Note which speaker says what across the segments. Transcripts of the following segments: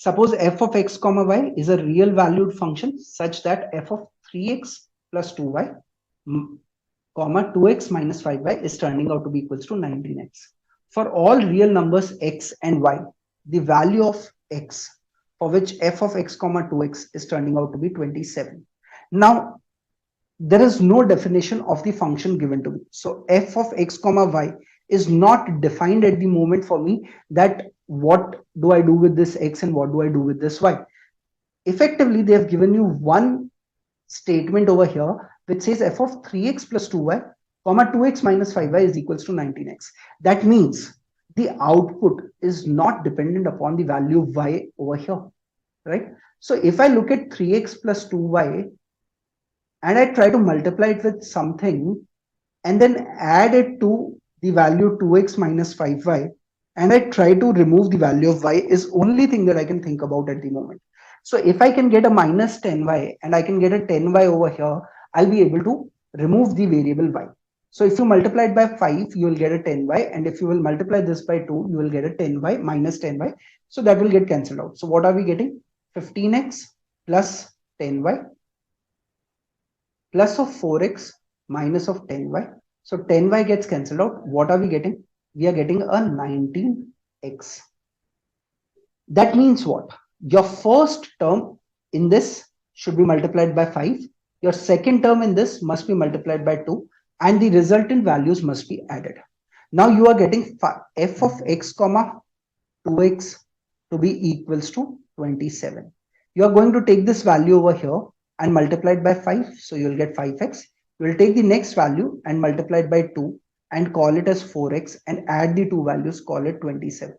Speaker 1: Suppose f of x comma y is a real valued function such that f of 3x plus 2y comma 2x minus 5y is turning out to be equals to 19x. For all real numbers x and y, the value of x for which f of x comma 2x is turning out to be 27. Now, there is no definition of the function given to me. So f of x comma y is not defined at the moment for me, that what do I do with this x and what do I do with this y. Effectively, they have given you one statement over here which says f of 3x plus 2y comma 2x minus 5y is equals to 19x. That means the output is not dependent upon the value of y over here, right? So if I look at 3x plus 2y and I try to multiply it with something and then add it to the value 2x minus 5y, and I try to remove the value of y, is only thing that I can think about at the moment. So if I can get a minus 10y and I can get a 10y over here, I'll be able to remove the variable y. So if you multiply it by 5, you will get a 10y, and if you will multiply this by 2, you will get a 10y minus 10y. So that will get cancelled out. So what are we getting? 15x plus 10y plus of 4x minus of 10y. So 10y gets cancelled out. What are we getting? We are getting a 19x. That means what? Your first term in this should be multiplied by 5. Your second term in this must be multiplied by 2. And the resultant values must be added. Now you are getting f of x comma 2x to be equals to 27. You are going to take this value over here and multiply it by 5. So you will get 5x. You will take the next value and multiply it by 2 and call it as 4x and add the two values, call it 27.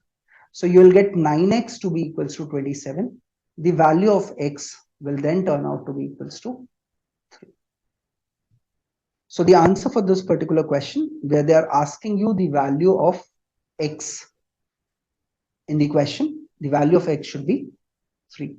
Speaker 1: So you will get 9x to be equals to 27. The value of x will then turn out to be equals to 3. So the answer for this particular question, where they are asking you the value of x in the question, the value of x should be 3.